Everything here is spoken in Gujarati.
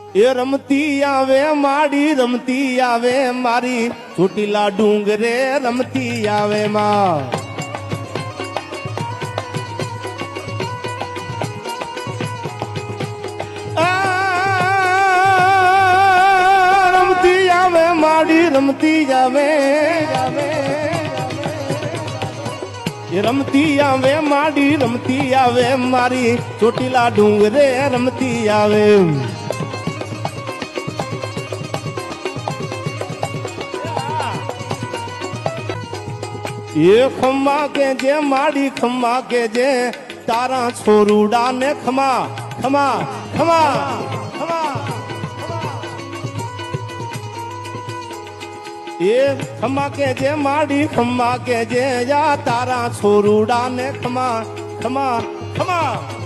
એ રમતી આવે માડી રમતી આવે મારી ચોટીલા ડુંગરે રમતી આવે માં રમતી આવે માડી રમતી આવે એ રમતી આવે માડી રમતી આવે મારી ચોટીલા ડુંગરે રમતી આવે એ ખમ્મા કે જે માડી ખમ્મા કે જે તારા છોરુડા ને ખમા ખમા ખમા ખમા એ ખમા કે જે માડી ખમ્મા કે જે યા તારા છોરુડા ને ખમા ખમા ખમા